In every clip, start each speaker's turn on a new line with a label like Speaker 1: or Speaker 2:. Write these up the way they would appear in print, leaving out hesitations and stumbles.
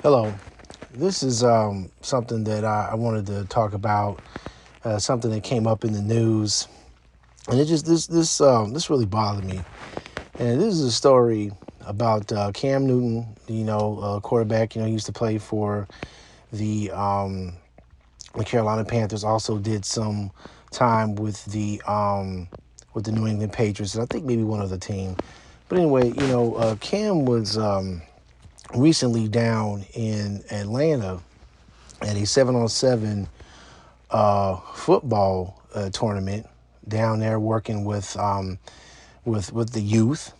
Speaker 1: Hello. This is something that I wanted to talk about. Something that came up in the news, and it just this really bothered me. And this is a story about Cam Newton. Quarterback. He used to play for the um, the Carolina Panthers. Also did some time with the New England Patriots, and I think maybe one other team. But anyway, Cam was recently down in Atlanta at a 7-on-7 football tournament down there, working with the youth,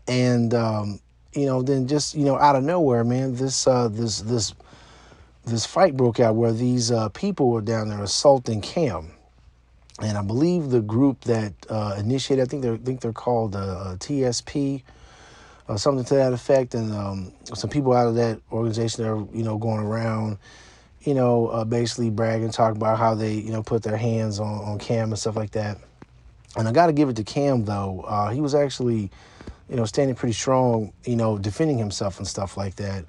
Speaker 1: and then just out of nowhere, man, this fight broke out where these people were down there assaulting Cam, and I believe the group that initiated, I think they're called TSP. Something to that effect, and some people out of that organization are going around basically bragging, talking about how they, put their hands on Cam and stuff like that. And I got to give it to Cam, though. He was actually, standing pretty strong, defending himself and stuff like that.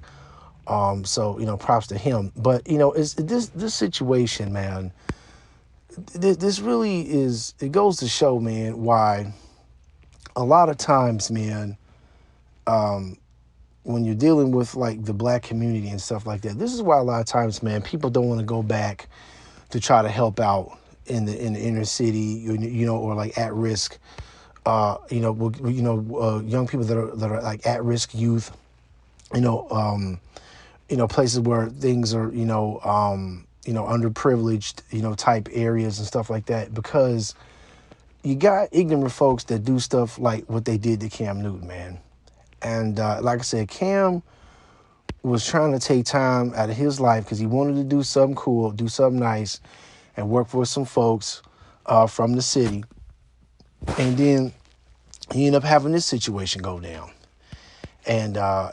Speaker 1: So, props to him. But, it's this situation, man, this really it goes to show, man, why a lot of times, man, um, when you're dealing with like the black community and stuff like that, this is why a lot of times, man, people don't want to go back to try to help out in the inner city, or like at risk, young people that are like at risk youth, you know, um, places where things are, underprivileged, type areas and stuff like that, because you got ignorant folks that do stuff like what they did to Cam Newton, man. And like I said, Cam was trying to take time out of his life because he wanted to do something cool, do something nice, and work for some folks from the city. And then he ended up having this situation go down. And I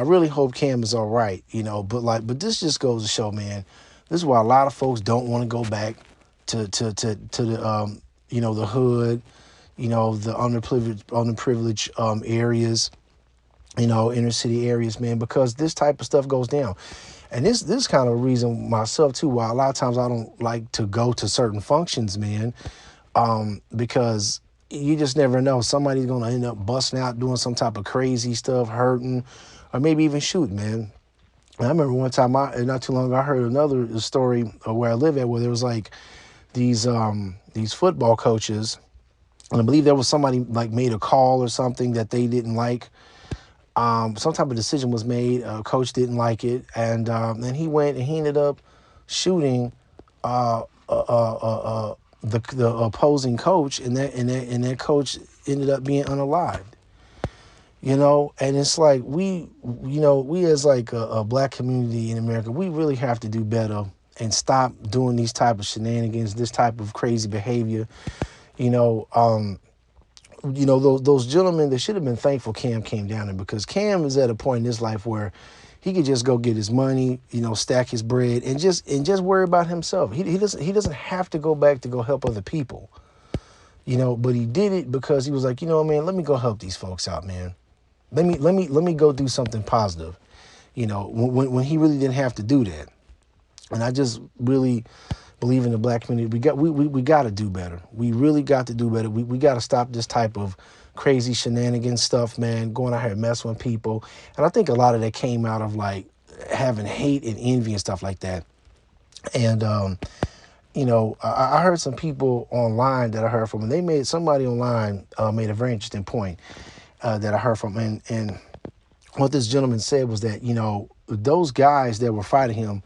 Speaker 1: really hope Cam is all right, but this just goes to show, man, this is why a lot of folks don't want to go back to the the hood, the underprivileged areas, inner city areas, man, because this type of stuff goes down. And this kind of reason myself too why a lot of times I don't like to go to certain functions, man, because you just never know. Somebody's gonna end up busting out, doing some type of crazy stuff, hurting, or maybe even shooting, man. And I remember one time, not too long ago, I heard another story where I live at, where there was like these football coaches, and I believe there was somebody like made a call or something that they didn't like. Some type of decision was made. Coach didn't like it, and then he went and he ended up shooting uh, uh, uh, the opposing coach, and that coach ended up being unalived. And it's like we as like a black community in America, we really have to do better and stop doing these type of shenanigans, this type of crazy behavior. You know, um, those gentlemen, they should have been thankful Cam came down there, because Cam is at a point in his life where he could just go get his money, stack his bread, and just worry about himself. He doesn't have to go back to go help other people, but he did it because he was like, man, let me go help these folks out, man. Let me go do something positive, when he really didn't have to do that. And I just really believe in the black community. We got to do better. We really got to do better. We got to stop this type of crazy shenanigans stuff, man, going out here and messing with people. And I think a lot of that came out of like having hate and envy and stuff like that. And I heard some people online that I heard from, and somebody online made a very interesting point that I heard from, and what this gentleman said was that those guys that were fighting him,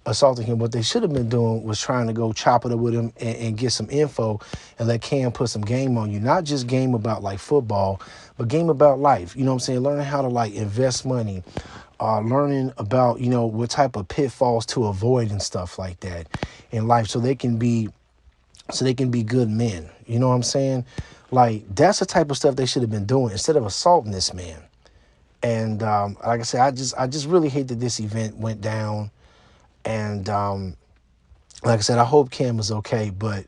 Speaker 1: assaulting him, what they should have been doing was trying to go chop it up with him and get some info and let Cam put some game on you. Not just game about like football, but game about life. You know what I'm saying? Learning how to like invest money, learning about, what type of pitfalls to avoid and stuff like that in life, so they can be good men. You know what I'm saying? Like, that's the type of stuff they should have been doing instead of assaulting this man. And like I said, I just really hate that this event went down. And like I said, I hope Cam is okay, but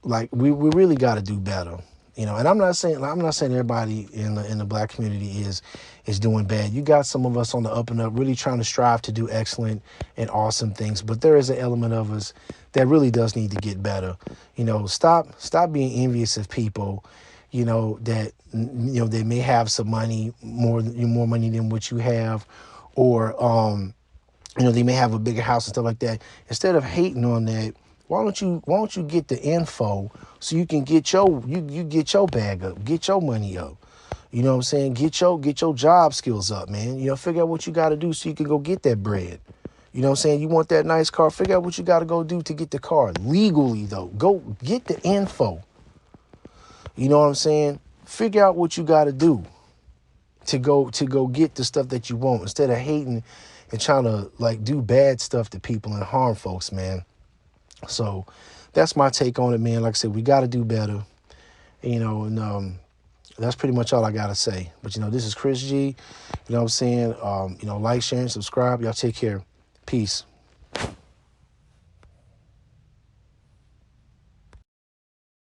Speaker 1: like we really got to do better. And I'm not saying everybody in the black community is doing bad. You got some of us on the up and up, really trying to strive to do excellent and awesome things. But there is an element of us that really does need to get better. Stop being envious of people, that they may have some money, more money than what you have, or they may have a bigger house and stuff like that. Instead of hating on that, why don't you get the info so you can get you get your bag up, get your money up. You know what I'm saying? Get your job skills up, man. Figure out what you got to do so you can go get that bread. You know what I'm saying? You want that nice car, figure out what you got to go do to get the car. Legally, though. Go get the info. You know what I'm saying? Figure out what you got to do to go get the stuff that you want, instead of hating and trying to do bad stuff to people and harm folks, man. So that's my take on it, man. Like I said, we got to do better, and that's pretty much all I got to say. But, this is Chris G. You know what I'm saying? Like, share, and subscribe. Y'all take care. Peace.